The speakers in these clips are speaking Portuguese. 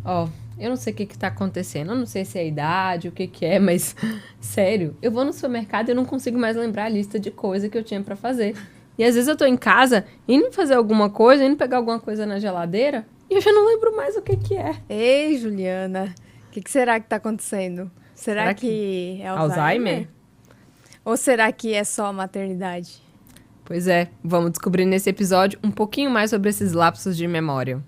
Ó, eu não sei o que tá acontecendo. Eu não sei se é a idade, o que é, mas... Sério, eu vou no supermercado e eu não consigo mais lembrar a lista de coisa que eu tinha pra fazer. E às vezes eu tô em casa, indo fazer alguma coisa, indo pegar alguma coisa na geladeira, e eu já não lembro mais o que é. Ei, Juliana, o que será que tá acontecendo? Será Será que... que é Alzheimer? Alzheimer? Ou será que é só a maternidade? Pois é, vamos descobrir nesse episódio um pouquinho mais sobre esses lapsos de memória.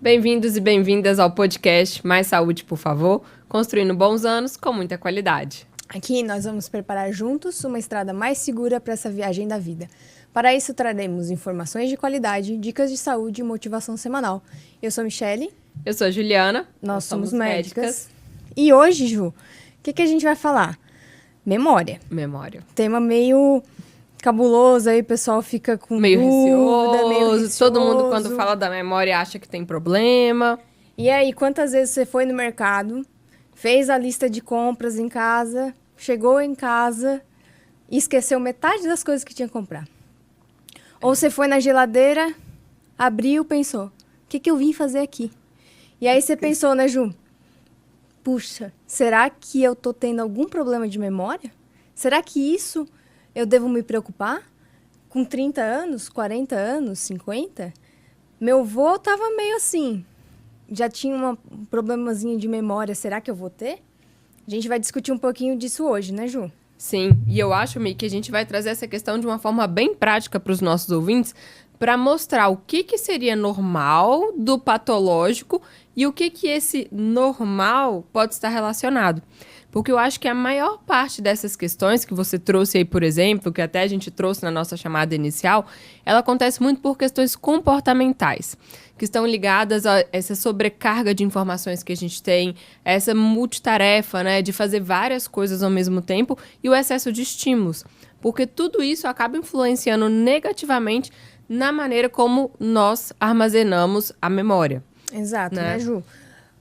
Bem-vindos e bem-vindas ao podcast Mais Saúde, por favor, construindo bons anos com muita qualidade. Aqui nós vamos preparar juntos uma estrada mais segura para essa viagem da vida. Para isso, traremos informações de qualidade, dicas de saúde e motivação semanal. Eu sou Michele. Eu sou a Juliana. Nós somos médicas. E hoje, Ju, o que a gente vai falar? Memória. Memória. Tema meio cabuloso, aí o pessoal fica com meio dúvida, meio receoso. Todo mundo, quando fala da memória, acha que tem problema. E aí, quantas vezes você foi no mercado, fez a lista de compras em casa, chegou em casa e esqueceu metade das coisas que tinha que comprar? Ou você foi na geladeira, abriu, pensou, o que eu vim fazer aqui? E aí você pensou, né, Ju? Puxa, será que eu tô tendo algum problema de memória? Será que isso eu devo me preocupar? Com 30 anos, 40 anos, 50? Meu avô tava meio assim, já tinha um problemazinho de memória, será que eu vou ter? A gente vai discutir um pouquinho disso hoje, né, Ju? Sim, e eu acho, Mi, que a gente vai trazer essa questão de uma forma bem prática para os nossos ouvintes, para mostrar o que seria normal do patológico e o que esse normal pode estar relacionado. Porque eu acho que a maior parte dessas questões que você trouxe aí, por exemplo, que até a gente trouxe na nossa chamada inicial, ela acontece muito por questões comportamentais, que estão ligadas a essa sobrecarga de informações que a gente tem, essa multitarefa, né, de fazer várias coisas ao mesmo tempo e o excesso de estímulos. Porque tudo isso acaba influenciando negativamente na maneira como nós armazenamos a memória. Exato, né, Ju?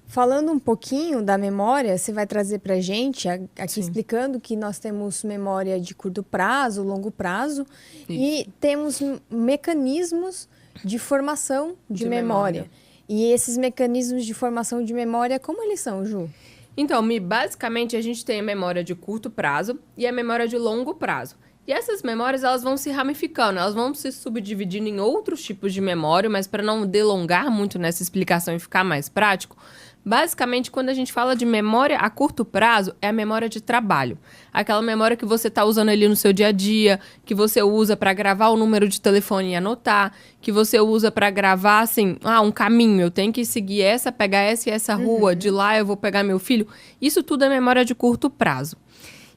Falando um pouquinho da memória, você vai trazer para a gente, aqui explicando que nós temos memória de curto prazo, longo prazo, e temos mecanismos de formação de memória. E esses mecanismos de formação de memória, como eles são, Ju? Então, basicamente, a gente tem a memória de curto prazo e a memória de longo prazo. E essas memórias, elas vão se ramificando, elas vão se subdividindo em outros tipos de memória, mas para não delongar muito nessa explicação e ficar mais prático, basicamente, quando a gente fala de memória a curto prazo, é a memória de trabalho. Aquela memória que você está usando ali no seu dia a dia, que você usa para gravar o número de telefone e anotar, que você usa para gravar, assim, um caminho, eu tenho que seguir essa, pegar essa e essa rua, de lá eu vou pegar meu filho. Isso tudo é memória de curto prazo.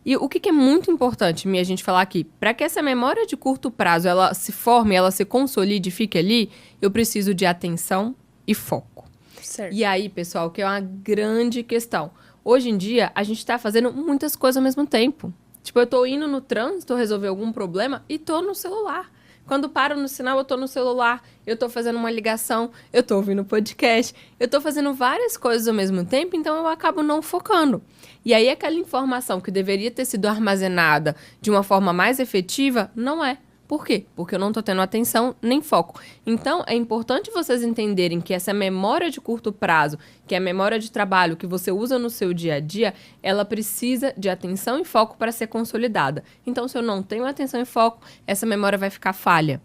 E o que é muito importante, a gente falar aqui, para que essa memória de curto prazo, ela se forme, ela se consolide e fique ali, eu preciso de atenção e foco. Certo. E aí, pessoal, que é uma grande questão. Hoje em dia, a gente tá fazendo muitas coisas ao mesmo tempo. Tipo, eu tô indo no trânsito resolver algum problema e tô no celular. Quando paro no sinal, eu tô no celular, eu tô fazendo uma ligação, eu tô ouvindo podcast, eu tô fazendo várias coisas ao mesmo tempo, então eu acabo não focando. E aí, aquela informação que deveria ter sido armazenada de uma forma mais efetiva, não é. Por quê? Porque eu não estou tendo atenção nem foco. Então, é importante vocês entenderem que essa memória de curto prazo, que é a memória de trabalho que você usa no seu dia a dia, ela precisa de atenção e foco para ser consolidada. Então, se eu não tenho atenção e foco, essa memória vai ficar falha.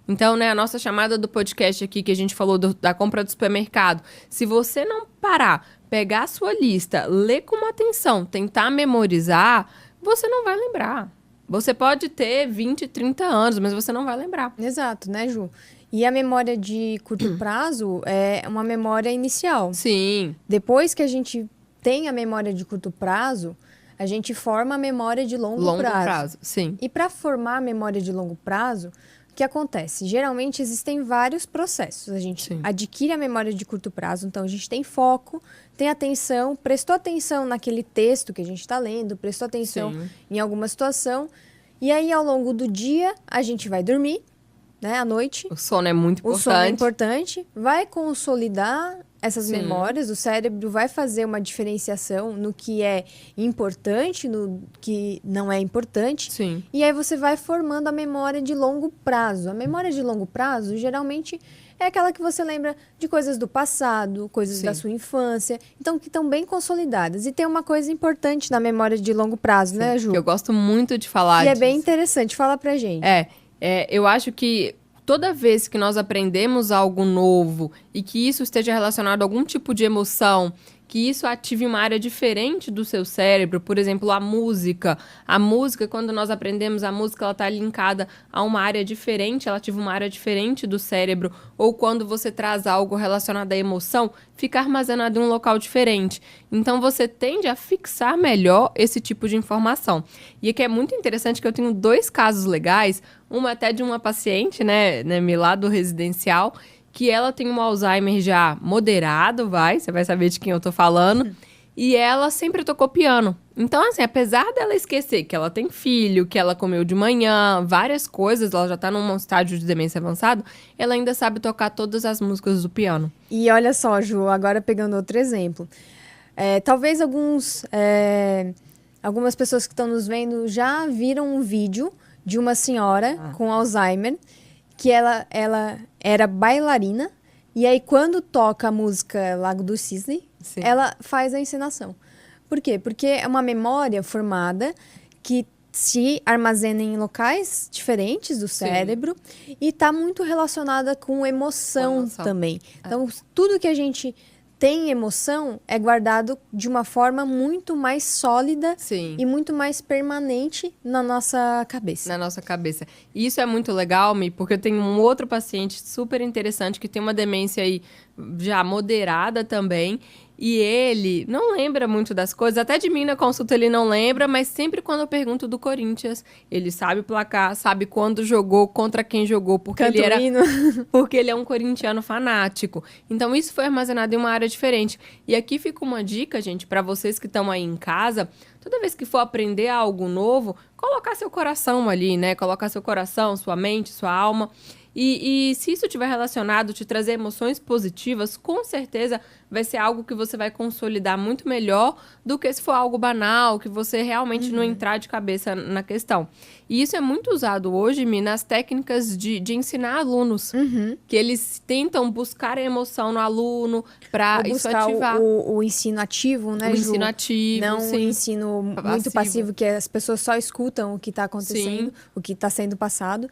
Então, né, a nossa chamada do podcast aqui, que a gente falou da compra do supermercado, se você não parar, pegar a sua lista, ler com atenção, tentar memorizar, você não vai lembrar. Você pode ter 20, 30 anos, mas você não vai lembrar. Exato, né, Ju? E a memória de curto prazo é uma memória inicial. Sim. Depois que a gente tem a memória de curto prazo, a gente forma a memória de longo prazo. Longo prazo, sim. E para formar a memória de longo prazo, o que acontece? Geralmente existem vários processos. A gente adquire a memória de curto prazo, então a gente tem foco, tem atenção, prestou atenção naquele texto que a gente está lendo, prestou atenção em alguma situação, e aí ao longo do dia a gente vai dormir, né, à noite. O sono é muito importante. O sono é importante, vai consolidar essas Sim. memórias, o cérebro vai fazer uma diferenciação no que é importante, no que não é importante. Sim. E aí você vai formando a memória de longo prazo. A memória de longo prazo, geralmente, é aquela que você lembra de coisas do passado, coisas Sim. da sua infância, então que estão bem consolidadas. E tem uma coisa importante na memória de longo prazo, né, Ju? Que eu gosto muito de falar Que é disso. bem interessante. Fala pra gente. Eu acho que toda vez que nós aprendemos algo novo e que isso esteja relacionado a algum tipo de emoção, que isso ative uma área diferente do seu cérebro, por exemplo, a música. A música, quando nós aprendemos a música, ela está linkada a uma área diferente, ela ativa uma área diferente do cérebro. Ou quando você traz algo relacionado à emoção, fica armazenado em um local diferente. Então, você tende a fixar melhor esse tipo de informação. E aqui é muito interessante que eu tenho 2 casos legais, uma até de uma paciente, né, lá do residencial, que ela tem um Alzheimer já moderado, você vai saber de quem eu tô falando, e ela sempre tocou piano. Então, assim, apesar dela esquecer que ela tem filho, que ela comeu de manhã, várias coisas, ela já tá num estágio de demência avançado, ela ainda sabe tocar todas as músicas do piano. E olha só, Ju, agora pegando outro exemplo. Talvez algumas pessoas que estão nos vendo já viram um vídeo de uma senhora com Alzheimer, que ela era bailarina, e aí quando toca a música Lago do Cisne, Sim. ela faz a encenação. Por quê? Porque é uma memória formada que se armazena em locais diferentes do cérebro e está muito relacionada com emoção também. Então, tudo que a gente tem emoção é guardado de uma forma muito mais sólida e muito mais permanente na nossa cabeça. Na nossa cabeça. E isso é muito legal, Mi, porque eu tenho um outro paciente super interessante que tem uma demência aí já moderada também. E ele não lembra muito das coisas, até de mim na consulta ele não lembra, mas sempre quando eu pergunto do Corinthians, ele sabe o placar, sabe quando jogou, contra quem jogou, porque porque ele é um corintiano fanático. Então isso foi armazenado em uma área diferente. E aqui fica uma dica, gente, para vocês que estão aí em casa, toda vez que for aprender algo novo, colocar seu coração ali, né? Colocar seu coração, sua mente, sua alma. E se isso estiver relacionado, te trazer emoções positivas, com certeza vai ser algo que você vai consolidar muito melhor do que se for algo banal, que você realmente não entrar de cabeça na questão. E isso é muito usado hoje, Mi, nas técnicas de ensinar alunos, que eles tentam buscar a emoção no aluno para isso ativar. O ensino ativo, né, O Ju? ensino ativo, não o ensino muito passivo, que as pessoas só escutam o que está acontecendo, o que está sendo passado.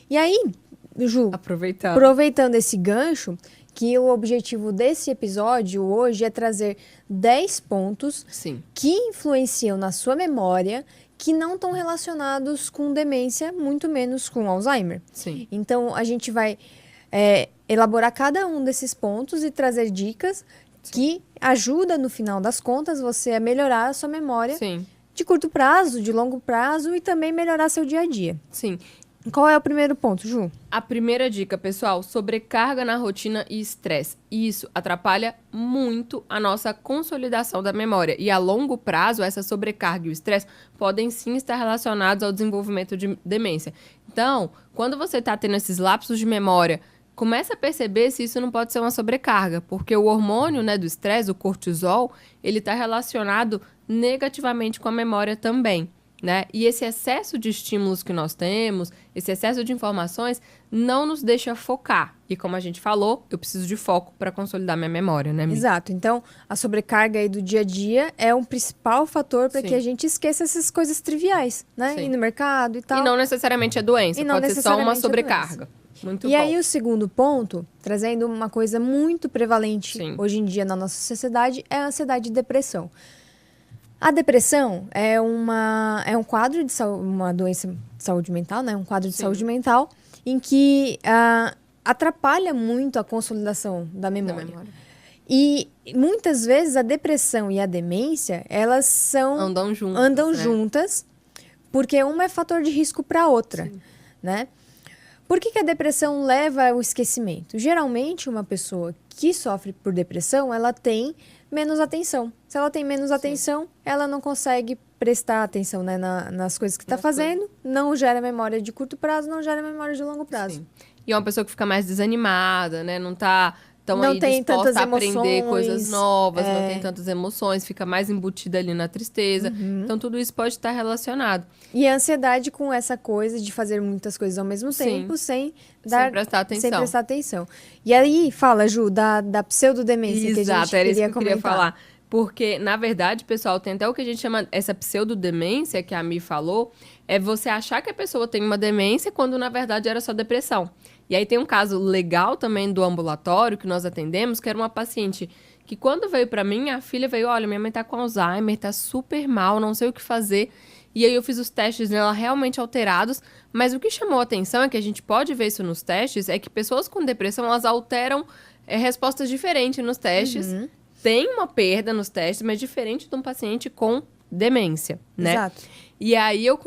E aí, Ju, aproveitando esse gancho, que o objetivo desse episódio hoje é trazer 10 pontos que influenciam na sua memória, que não estão relacionados com demência, muito menos com Alzheimer. Então, a gente vai elaborar cada um desses pontos e trazer dicas que ajudam, no final das contas, você a melhorar a sua memória de curto prazo, de longo prazo e também melhorar seu dia a dia. Qual é o primeiro ponto, Ju? A primeira dica, pessoal, sobrecarga na rotina e estresse. Isso atrapalha muito a nossa consolidação da memória. E a longo prazo, essa sobrecarga e o estresse podem sim estar relacionados ao desenvolvimento de demência. Então, quando você está tendo esses lapsos de memória, começa a perceber se isso não pode ser uma sobrecarga, porque o hormônio, né, do estresse, o cortisol, ele está relacionado negativamente com a memória também. Né? E esse excesso de estímulos que nós temos, esse excesso de informações, não nos deixa focar. E como a gente falou, eu preciso de foco para consolidar minha memória, né, Mi? Exato. Então, a sobrecarga aí do dia a dia é um principal fator para que a gente esqueça essas coisas triviais, né? Ir no mercado e tal. E não necessariamente é doença, pode ser só uma sobrecarga. Muito bom. Aí o segundo ponto, trazendo uma coisa muito prevalente hoje em dia na nossa sociedade, é a ansiedade e depressão. A depressão é um quadro de uma doença de saúde mental, né? Um quadro de saúde mental em que atrapalha muito a consolidação da memória. E muitas vezes a depressão e a demência, elas andam juntas, porque uma é fator de risco para a outra, né? Por que a depressão leva ao esquecimento? Geralmente, uma pessoa que sofre por depressão, ela tem menos atenção. Se ela tem menos atenção, ela não consegue prestar atenção, né, nas coisas que está fazendo, não gera memória de curto prazo, não gera memória de longo prazo. E é uma pessoa que fica mais desanimada, né? Não tá estão Não aí tem dispostas tantas a aprender coisas emoções, novas, não tem tantas emoções, fica mais embutida ali na tristeza. Então, tudo isso pode estar relacionado. E a ansiedade com essa coisa de fazer muitas coisas ao mesmo Sim. tempo, sem prestar atenção. sem prestar atenção. E aí, fala, Ju, da pseudodemência que a gente Exato, era isso que eu comentar. queria falar. Porque, na verdade, pessoal, tem até o que a gente chama essa pseudodemência que a Mi falou, é você achar que a pessoa tem uma demência quando, na verdade, era só depressão. E aí tem um caso legal também do ambulatório que nós atendemos, que era uma paciente que quando veio pra mim, a filha veio, olha, minha mãe tá com Alzheimer, tá super mal, não sei o que fazer. E aí eu fiz os testes nela realmente alterados, mas o que chamou a atenção é que a gente pode ver isso nos testes, é que pessoas com depressão, elas alteram respostas diferentes nos testes. Tem uma perda nos testes, mas diferente de um paciente com demência, né? Exato. E aí eu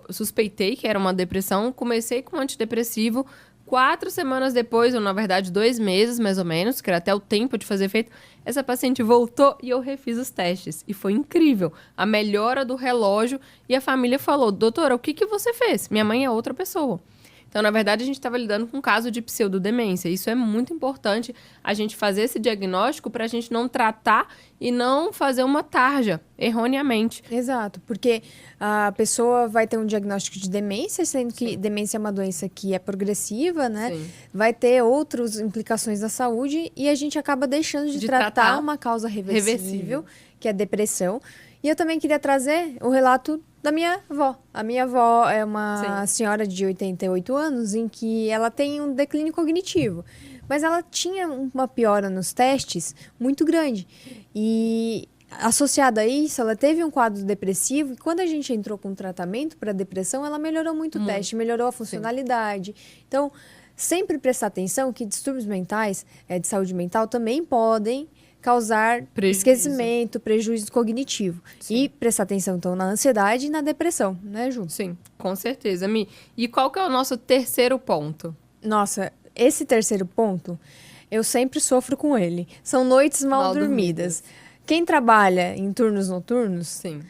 suspeitei que era uma depressão, comecei com um antidepressivo, 4 semanas depois, ou na verdade 2 meses mais ou menos, que era até o tempo de fazer efeito, essa paciente voltou e eu refiz os testes. E foi incrível. A melhora do relógio e a família falou, doutora, o que você fez? Minha mãe é outra pessoa. Então, na verdade, a gente estava lidando com um caso de pseudodemência. Isso é muito importante, a gente fazer esse diagnóstico para a gente não tratar e não fazer uma tarja erroneamente. Exato, porque a pessoa vai ter um diagnóstico de demência, sendo que demência é uma doença que é progressiva, né? Sim. Vai ter outras implicações da saúde e a gente acaba deixando de tratar uma causa reversível, que é a depressão. E eu também queria trazer o relato da minha avó. A minha avó é uma senhora de 88 anos em que ela tem um declínio cognitivo. Mas ela tinha uma piora nos testes muito grande. E associado a isso, ela teve um quadro depressivo. E quando a gente entrou com tratamento para depressão, ela melhorou muito o teste, melhorou a funcionalidade. Então, sempre prestar atenção que distúrbios mentais, de saúde mental, também podem causar esquecimento, prejuízo cognitivo. Sim. E prestar atenção, então, na ansiedade e na depressão, né, Ju? Sim, com certeza, Mi. E qual que é o nosso terceiro ponto? Nossa, esse terceiro ponto, eu sempre sofro com ele. São noites mal dormidas. Quem trabalha em turnos noturnos... Sim.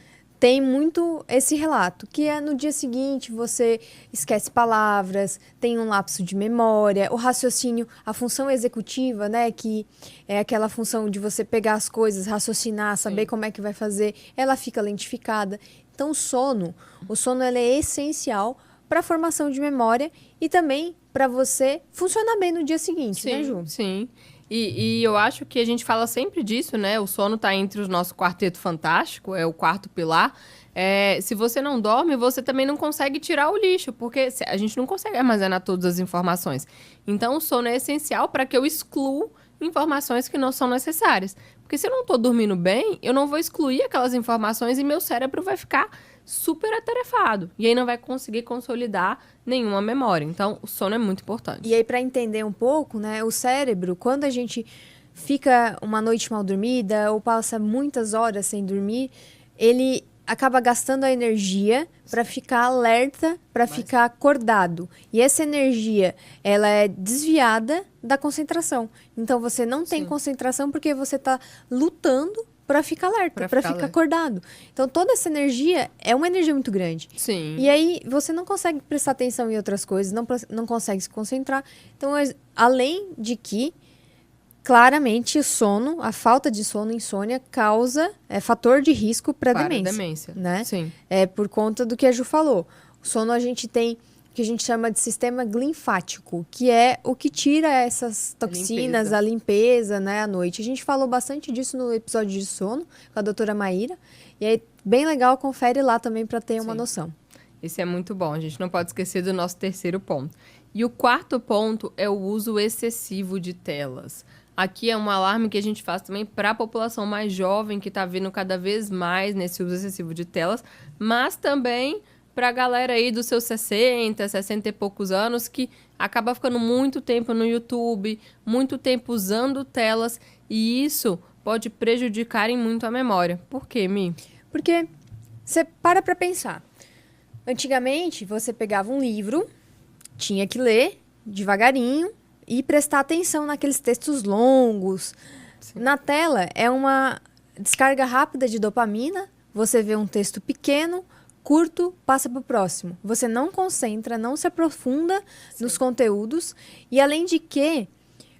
Tem muito esse relato, que é no dia seguinte você esquece palavras, tem um lapso de memória, o raciocínio, a função executiva, né, que é aquela função de você pegar as coisas, raciocinar, saber como é que vai fazer, ela fica lentificada. Então o sono ele é essencial para a formação de memória e também para você funcionar bem no dia seguinte, né, Ju? Sim. E eu acho que a gente fala sempre disso, né? O sono está entre o nosso quarteto fantástico, é o quarto pilar. Se você não dorme, você também não consegue tirar o lixo, porque a gente não consegue armazenar todas as informações. Então, o sono é essencial para que eu exclua informações que não são necessárias. Porque se eu não estou dormindo bem, eu não vou excluir aquelas informações e meu cérebro vai ficar super atarefado. E aí não vai conseguir consolidar nenhuma memória. Então, o sono é muito importante. E aí, para entender um pouco, né, o cérebro, quando a gente fica uma noite mal dormida ou passa muitas horas sem dormir, ele acaba gastando a energia para ficar alerta, para ficar acordado. E essa energia, ela é desviada da concentração. Então, você não tem concentração porque você está lutando para ficar alerta, para ficar acordado. Então, toda essa energia é uma energia muito grande. Sim. E aí, você não consegue prestar atenção em outras coisas, não consegue se concentrar. Então, além de que, claramente, o sono, a falta de sono, insônia, é fator de risco para demência. Né? Sim. É por conta do que a Ju falou. O sono a gente tem o que a gente chama de sistema linfático, que é o que tira essas toxinas, a limpeza, né, à noite. A gente falou bastante disso no episódio de sono com a doutora Maíra. E aí, bem legal, confere lá também para ter uma noção. Esse é muito bom, a gente não pode esquecer do nosso terceiro ponto. E o quarto ponto é o uso excessivo de telas. Aqui é um alarme que a gente faz também para a população mais jovem, que está vindo cada vez mais nesse uso excessivo de telas, mas também para a galera aí dos seus 60 e poucos anos, que acaba ficando muito tempo no YouTube, muito tempo usando telas, e isso pode prejudicar em muito a memória. Por quê, Mi? Porque você para pensar. Antigamente, você pegava um livro, tinha que ler devagarinho e prestar atenção naqueles textos longos. Sim. Na tela, é uma descarga rápida de dopamina, você vê um texto pequeno, curto, passa para o próximo. Você não concentra, não se aprofunda nos conteúdos. E além de que,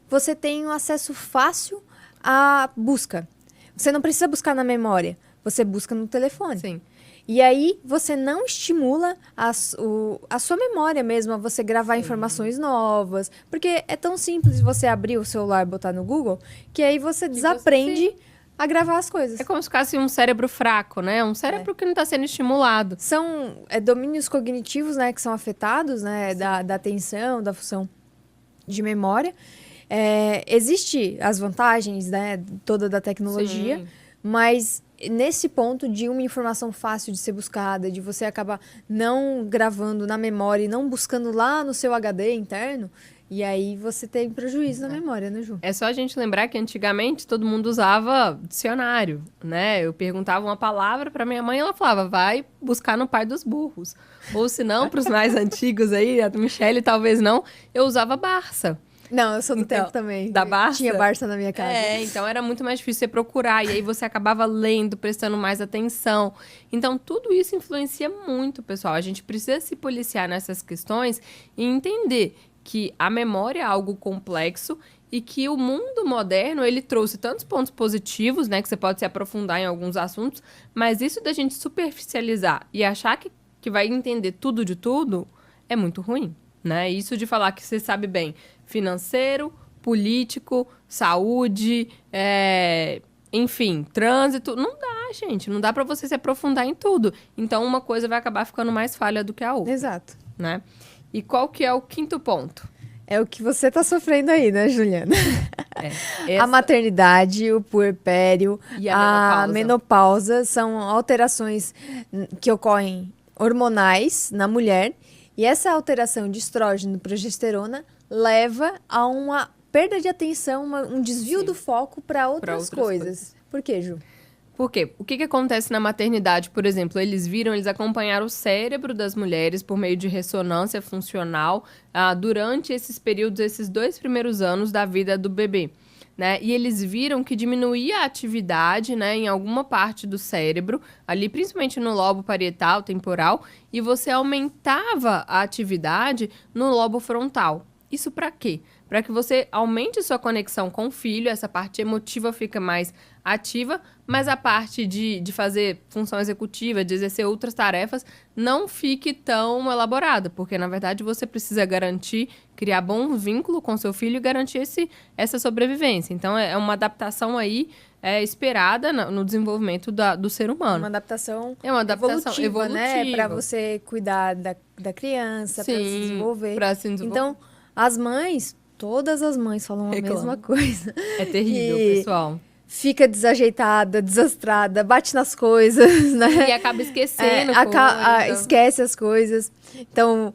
você tem um acesso fácil à busca. Você não precisa buscar na memória, você busca no telefone. Sim. E aí, você não estimula a sua memória mesmo, a você gravar informações novas. Porque é tão simples você abrir o celular e botar no Google, que aí você desaprende a gravar as coisas. É como se fosse um cérebro fraco, né? Um cérebro que não está sendo estimulado. São domínios cognitivos, né, que são afetados, né, da atenção, da função de memória. Existe as vantagens, né, toda da tecnologia, mas nesse ponto de uma informação fácil de ser buscada, de você acabar não gravando na memória e não buscando lá no seu HD interno, e aí você tem prejuízo na memória, né, Ju? É só a gente lembrar que antigamente todo mundo usava dicionário, né? Eu perguntava uma palavra para minha mãe e ela falava, vai buscar no Pai dos Burros. Ou se não, para os mais antigos aí, a Michelle talvez não, eu usava Barça. Não, eu sou do tempo também. Da Barça? Tinha Barça na minha casa. Então era muito mais difícil você procurar. E aí você acabava lendo, prestando mais atenção. Então tudo isso influencia muito, pessoal. A gente precisa se policiar nessas questões e entender que a memória é algo complexo e que o mundo moderno, ele trouxe tantos pontos positivos, né? Que você pode se aprofundar em alguns assuntos. Mas isso da gente superficializar e achar que vai entender tudo de tudo é muito ruim, né? Isso de falar que você sabe bem financeiro, político, saúde, enfim, trânsito. Não dá, gente. Não dá para você se aprofundar em tudo. Então, uma coisa vai acabar ficando mais falha do que a outra. Exato. Né? E qual que é o quinto ponto? É o que você tá sofrendo aí, né, Juliana? Essa... A maternidade, o puerpério, E a menopausa são alterações que ocorrem hormonais na mulher. E essa alteração de estrógeno e progesterona leva a uma perda de atenção, um desvio do foco para outras coisas. Por quê, Ju? Por quê? O que acontece na maternidade, por exemplo? Eles acompanharam o cérebro das mulheres por meio de ressonância funcional durante esses períodos, esses 2 primeiros anos da vida do bebê. Né? E eles viram que diminuía a atividade, né, em alguma parte do cérebro, ali principalmente no lobo parietal, temporal, e você aumentava a atividade no lobo frontal. Isso para quê? Para que você aumente sua conexão com o filho, essa parte emotiva fica mais ativa, mas a parte de fazer função executiva, de exercer outras tarefas, não fique tão elaborada, porque, na verdade, você precisa garantir, criar bom vínculo com seu filho e garantir essa sobrevivência. Então, é uma adaptação aí esperada no desenvolvimento do ser humano. Uma adaptação evolutiva, né? Para você cuidar da criança, para se desenvolver. Para se desenvolver. Então, as mães, todas as mães falam a mesma coisa. É terrível, pessoal. Fica desajeitada, desastrada, bate nas coisas, né? E acaba esquecendo esquece as coisas. Então,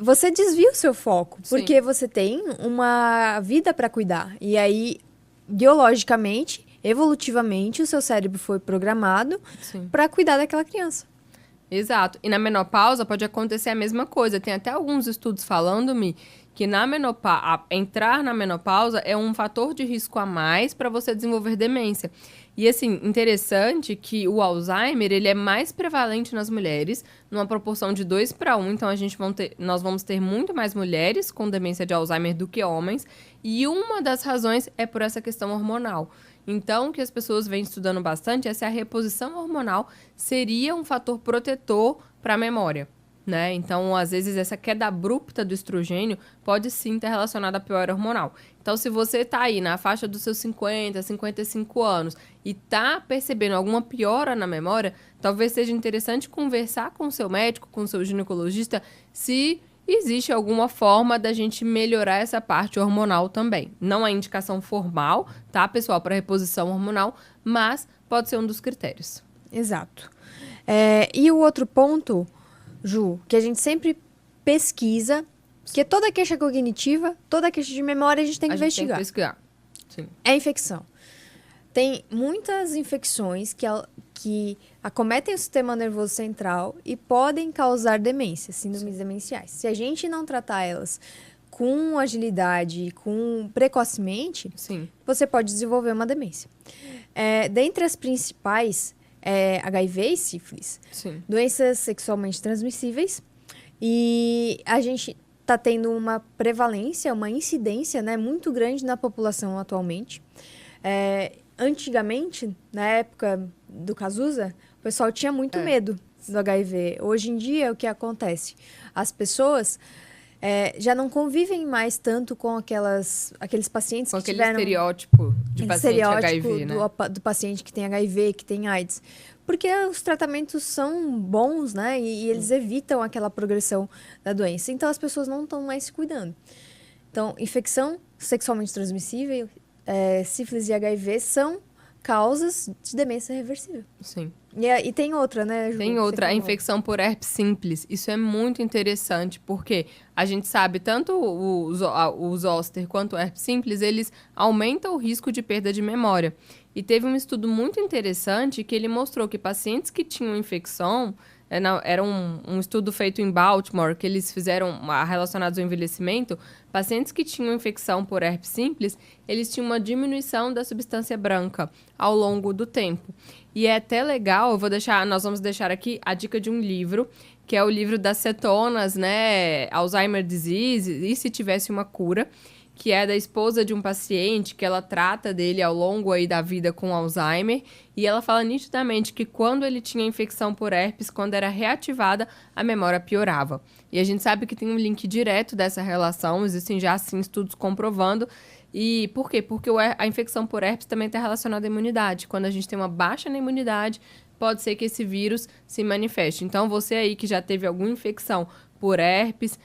você desvia o seu foco, porque você tem uma vida para cuidar. E aí, biologicamente, evolutivamente, o seu cérebro foi programado para cuidar daquela criança. Exato. E na menopausa pode acontecer a mesma coisa. Tem até alguns estudos falando-me que entrar na menopausa é um fator de risco a mais para você desenvolver demência. E, assim, interessante que o Alzheimer, ele é mais prevalente nas mulheres, numa proporção de 2:1. Então, nós vamos ter muito mais mulheres com demência de Alzheimer do que homens. E uma das razões é por essa questão hormonal. Então, o que as pessoas vêm estudando bastante é se a reposição hormonal seria um fator protetor para a memória. Né? Então, às vezes, essa queda abrupta do estrogênio pode sim estar relacionada à piora hormonal. Então, se você está aí na faixa dos seus 50, 55 anos e está percebendo alguma piora na memória, talvez seja interessante conversar com o seu médico, com o seu ginecologista, se existe alguma forma da gente melhorar essa parte hormonal também. Não é indicação formal, tá, pessoal, para reposição hormonal, mas pode ser um dos critérios. Exato. E o outro ponto, Ju, que a gente sempre pesquisa, que toda queixa cognitiva, toda queixa de memória a gente tem que investigar. Tem que pesquisar. Sim. É infecção. Tem muitas infecções que acometem o sistema nervoso central e podem causar demência, síndromes demenciais. Se a gente não tratar elas com agilidade, precocemente, você pode desenvolver uma demência. Dentre as principais, HIV e sífilis, doenças sexualmente transmissíveis, e a gente está tendo uma prevalência, uma incidência, né, muito grande na população atualmente. Antigamente, na época do Cazuza, o pessoal tinha muito medo do HIV. Hoje em dia, o que acontece? As pessoas já não convivem mais tanto com aqueles pacientes com que aquele tiveram... estereótipo de paciente estereótipo HIV, né? do paciente que tem HIV, que tem AIDS. Porque os tratamentos são bons, né? E eles evitam aquela progressão da doença. Então, as pessoas não estão mais se cuidando. Então, infecção sexualmente transmissível, sífilis e HIV são causas de demência reversível. Sim. E tem outra, né, Ju? Tem outra, a infecção por herpes simples. Isso é muito interessante, porque a gente sabe, tanto o zoster quanto o herpes simples, eles aumentam o risco de perda de memória. E teve um estudo muito interessante que ele mostrou que pacientes que tinham infecção, era um estudo feito em Baltimore, que eles fizeram relacionados ao envelhecimento, pacientes que tinham infecção por herpes simples, eles tinham uma diminuição da substância branca ao longo do tempo. E é até legal, nós vamos deixar aqui a dica de um livro, que é o livro das cetonas, né, Alzheimer Disease, e se tivesse uma cura, que é da esposa de um paciente, que ela trata dele ao longo aí da vida com Alzheimer, e ela fala nitidamente que quando ele tinha infecção por herpes, quando era reativada, a memória piorava. E a gente sabe que tem um link direto dessa relação, existem já, sim, estudos comprovando. E por quê? Porque a infecção por herpes também está relacionada à imunidade. Quando a gente tem uma baixa na imunidade, pode ser que esse vírus se manifeste. Então, você aí que já teve alguma infecção por herpes,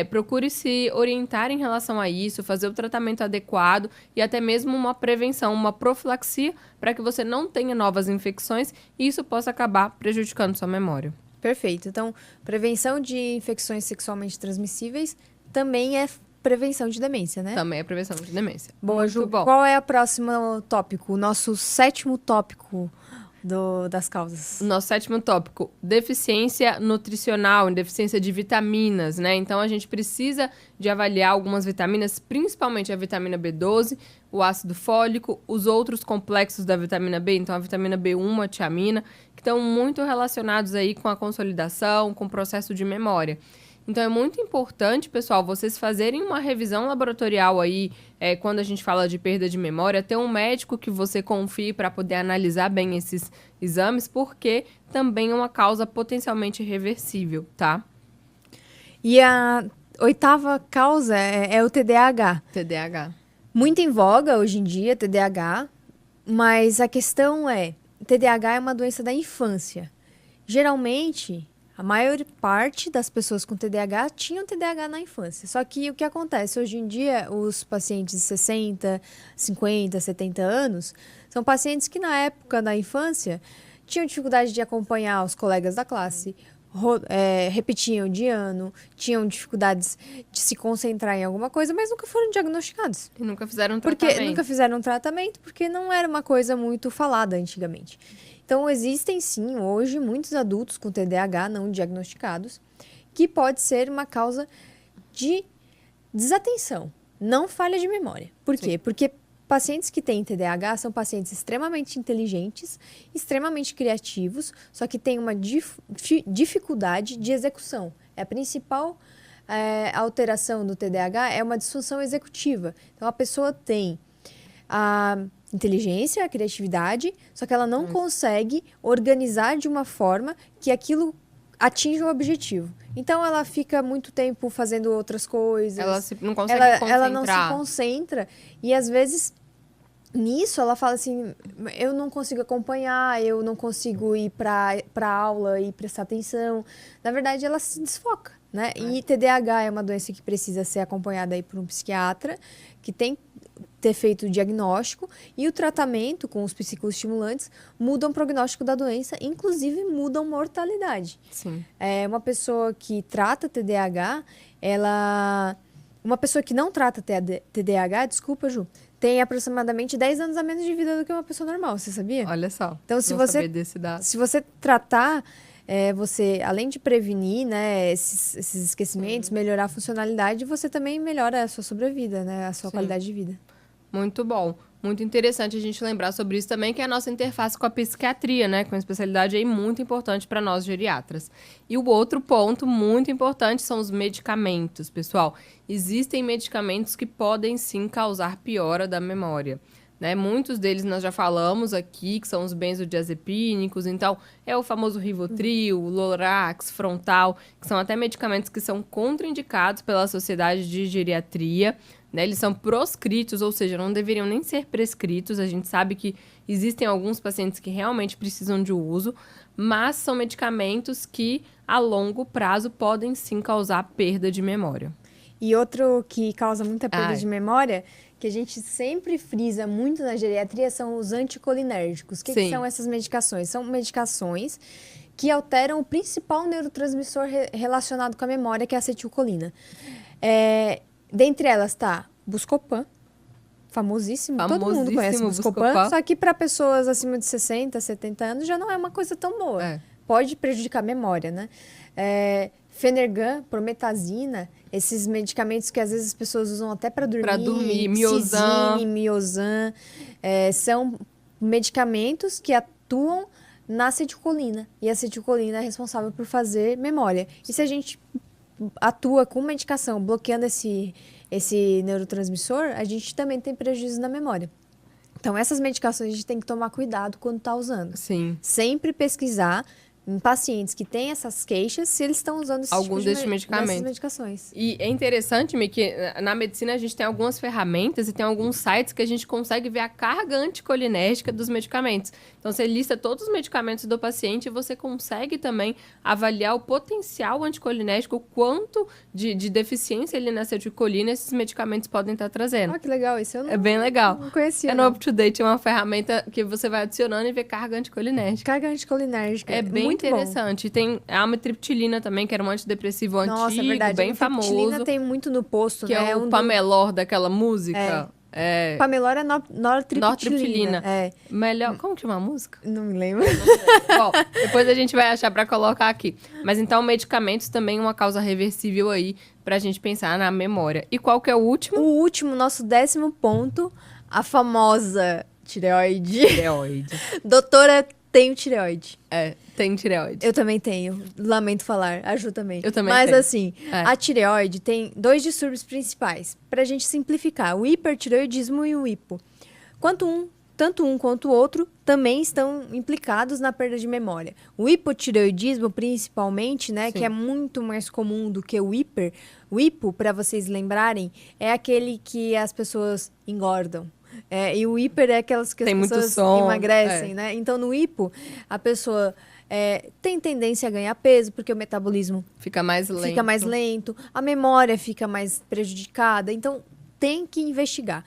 procure se orientar em relação a isso, fazer o tratamento adequado e até mesmo uma prevenção, uma profilaxia, para que você não tenha novas infecções e isso possa acabar prejudicando sua memória. Perfeito. Então, prevenção de infecções sexualmente transmissíveis também é prevenção de demência, né? Também é prevenção de demência. Boa, Ju. Qual é o próximo tópico? O nosso 7º tópico das causas. Nosso 7º tópico, deficiência nutricional, deficiência de vitaminas, né? Então, a gente precisa de avaliar algumas vitaminas, principalmente a vitamina B12, o ácido fólico, os outros complexos da vitamina B, então a vitamina B1, a tiamina, que estão muito relacionados aí com a consolidação, com o processo de memória. Então, é muito importante, pessoal, vocês fazerem uma revisão laboratorial aí, quando a gente fala de perda de memória, ter um médico que você confie para poder analisar bem esses exames, porque também é uma causa potencialmente reversível, tá? E a 8ª causa é o TDAH. TDAH. Muito em voga hoje em dia, TDAH, mas a questão TDAH é uma doença da infância. Geralmente, a maior parte das pessoas com TDAH tinham TDAH na infância. Só que o que acontece? Hoje em dia, os pacientes de 60, 50, 70 anos são pacientes que na época da infância tinham dificuldade de acompanhar os colegas da classe, repetiam de ano, tinham dificuldades de se concentrar em alguma coisa, mas nunca foram diagnosticados. E nunca fizeram um tratamento. Nunca fizeram um tratamento, porque não era uma coisa muito falada antigamente. Então, existem sim, hoje, muitos adultos com TDAH não diagnosticados, que pode ser uma causa de desatenção, não falha de memória. Por quê? Porque pacientes que têm TDAH são pacientes extremamente inteligentes, extremamente criativos, só que têm uma dificuldade de execução. A principal alteração do TDAH é uma disfunção executiva. Então, a pessoa tem a inteligência, a criatividade, só que ela não consegue organizar de uma forma que aquilo atinja o objetivo. Então, ela fica muito tempo fazendo outras coisas. Ela não consegue concentrar. Ela não se concentra. E, às vezes, nisso, ela fala assim, eu não consigo acompanhar, eu não consigo ir para aula e prestar atenção. Na verdade, ela se desfoca, né? E TDAH é uma doença que precisa ser acompanhada aí por um psiquiatra, que tem ter feito o diagnóstico, e o tratamento com os psicoestimulantes mudam o prognóstico da doença, inclusive mudam mortalidade. Sim. Uma pessoa que trata TDAH, uma pessoa que não trata TDAH, desculpa, Ju, tem aproximadamente 10 anos a menos de vida do que uma pessoa normal, você sabia? Olha só, então, se você tratar, você, além de prevenir, né, esses esquecimentos, melhorar a funcionalidade, você também melhora a sua sobrevida, né, a sua qualidade de vida. Muito bom. Muito interessante a gente lembrar sobre isso também, que é a nossa interface com a psiquiatria, né? Que é uma especialidade aí muito importante para nós geriatras. E o outro ponto muito importante são os medicamentos, pessoal. Existem medicamentos que podem sim causar piora da memória. Né? Muitos deles nós já falamos aqui, que são os benzodiazepínicos, então é o famoso Rivotril, Lorax, Frontal, que são até medicamentos que são contraindicados pela Sociedade de Geriatria, né? Eles são proscritos, ou seja, não deveriam nem ser prescritos. A gente sabe que existem alguns pacientes que realmente precisam de uso, mas são medicamentos que a longo prazo podem sim causar perda de memória. E outro que causa muita perda de memória, que a gente sempre frisa muito na geriatria, são os anticolinérgicos. O que são essas medicações? São medicações que alteram o principal neurotransmissor relacionado com a memória, que é a acetilcolina. Dentre elas está Buscopan, famosíssimo, todo mundo conhece Buscopan, só que para pessoas acima de 60, 70 anos já não é uma coisa tão boa. Pode prejudicar a memória, né? Fenergan, prometazina, esses medicamentos que às vezes as pessoas usam até para dormir. Para dormir, Miozan. Miozan, são medicamentos que atuam na acetilcolina. E a acetilcolina é responsável por fazer memória. E se a gente atua com medicação bloqueando esse neurotransmissor, a gente também tem prejuízo na memória. Então, essas medicações a gente tem que tomar cuidado quando está usando. Sim. Sempre pesquisar em pacientes que têm essas queixas, se eles estão usando alguns desses medicamentos. Dessas medicações. E é interessante, Mi, que na medicina a gente tem algumas ferramentas e tem alguns sites que a gente consegue ver a carga anticolinérgica dos medicamentos. Então, você lista todos os medicamentos do paciente e você consegue também avaliar o potencial anticolinérgico, o quanto de deficiência ali na acetilcolina esses medicamentos podem estar trazendo. Que legal, isso eu não, é bem legal. Não conhecia. No UpToDate é uma ferramenta que você vai adicionando e vê carga anticolinérgica. Carga anticolinérgica. É bem muito interessante. Bom. Tem a amitriptilina também, que era um antidepressivo antigo, é verdade. bem famoso. A amitriptilina tem muito no posto, que né? é o Pamelor daquela música. Pamelor é nortriptilina. Melhor. Como que chama a música? Não me lembro. Bom, depois a gente vai achar pra colocar aqui. Mas então, medicamentos também é uma causa reversível aí pra gente pensar na memória. E qual que é o último? O último, nosso 10º ponto, a famosa tireoide. Doutora, tenho tireoide. Tem tireoide. Eu também tenho. Lamento falar. A Ju também. Eu também Mas tenho. assim, a tireoide tem 2 distúrbios principais. Pra gente simplificar, o hipertireoidismo e o hipo. Tanto um quanto o outro também estão implicados na perda de memória. O hipotireoidismo, principalmente, né, que é muito mais comum do que o hiper. O hipo, para vocês lembrarem, é aquele que as pessoas engordam. E o hiper é aquelas que as pessoas emagrecem, né? Então, no hipo, a pessoa tem tendência a ganhar peso, porque o metabolismo fica mais lento, a memória fica mais prejudicada. Então, tem que investigar.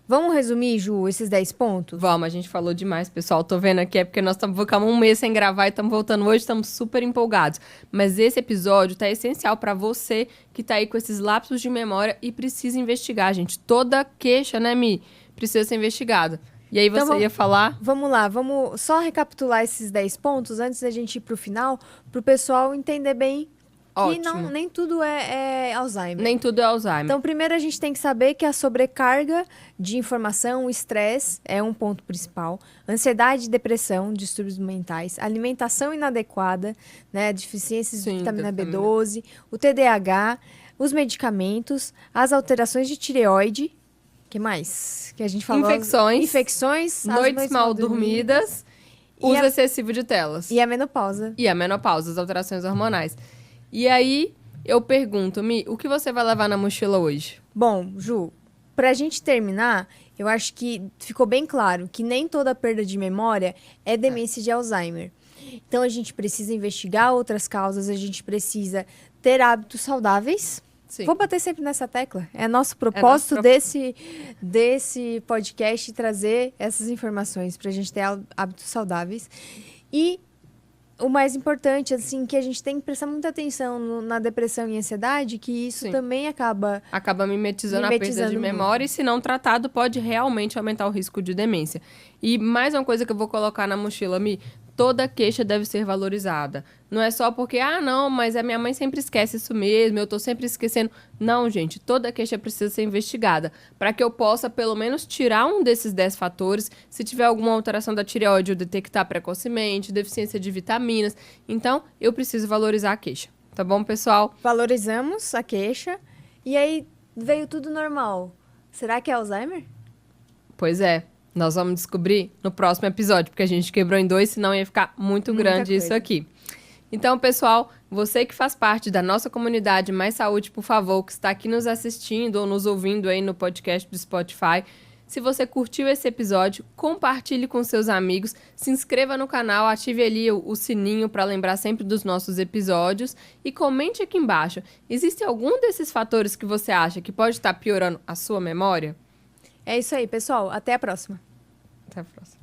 Vamos resumir, Ju, esses 10 pontos? Vamos, a gente falou demais, pessoal. Tô vendo aqui, porque nós ficamos um mês sem gravar e estamos voltando hoje, estamos super empolgados. Mas esse episódio tá essencial para você que tá aí com esses lapsos de memória e precisa investigar, gente. Toda queixa, né, Mi? Precisa ser investigada. E aí você ia falar? Vamos lá, vamos só recapitular esses 10 pontos antes da gente ir pro final, pro pessoal entender bem que nem tudo é Alzheimer. Nem tudo é Alzheimer. Então, primeiro a gente tem que saber que a sobrecarga de informação, o estresse é um ponto principal. Ansiedade, depressão, distúrbios mentais, alimentação inadequada, né, deficiências de vitamina B12, o TDAH, os medicamentos, as alterações de tireoide. Que mais? Que a gente falou? Infecções, noites mal dormidas, uso excessivo de telas. E a menopausa. As alterações hormonais. E aí, eu pergunto, Mi, o que você vai levar na mochila hoje? Bom, Ju, pra gente terminar, eu acho que ficou bem claro que nem toda perda de memória é demência de Alzheimer. Então, a gente precisa investigar outras causas, a gente precisa ter hábitos saudáveis. Sim. Vou bater sempre nessa tecla. É nosso propósito desse podcast trazer essas informações pra gente ter hábitos saudáveis. E o mais importante, assim, que a gente tem que prestar muita atenção na depressão e ansiedade, que isso também acaba mimetizando a perda de memória, e se não tratado, pode realmente aumentar o risco de demência. E mais uma coisa que eu vou colocar na mochila, Mi, toda queixa deve ser valorizada. Não é só porque, não, mas a minha mãe sempre esquece isso mesmo, eu tô sempre esquecendo. Não, gente, toda queixa precisa ser investigada, para que eu possa, pelo menos, tirar um desses 10 fatores, se tiver alguma alteração da tireoide, eu detectar precocemente, deficiência de vitaminas. Então, eu preciso valorizar a queixa. Tá bom, pessoal? Valorizamos a queixa e aí veio tudo normal. Será que é Alzheimer? Pois é. Nós vamos descobrir no próximo episódio, porque a gente quebrou em 2, senão ia ficar muito Muita grande isso coisa. aqui. Então, pessoal, você que faz parte da nossa comunidade Mais Saúde, por favor, que está aqui nos assistindo ou nos ouvindo aí no podcast do Spotify, se você curtiu esse episódio, compartilhe com seus amigos, se inscreva no canal, ative ali o sininho para lembrar sempre dos nossos episódios e comente aqui embaixo. Existe algum desses fatores que você acha que pode estar piorando a sua memória? É isso aí, pessoal. Até a próxima. Até a próxima.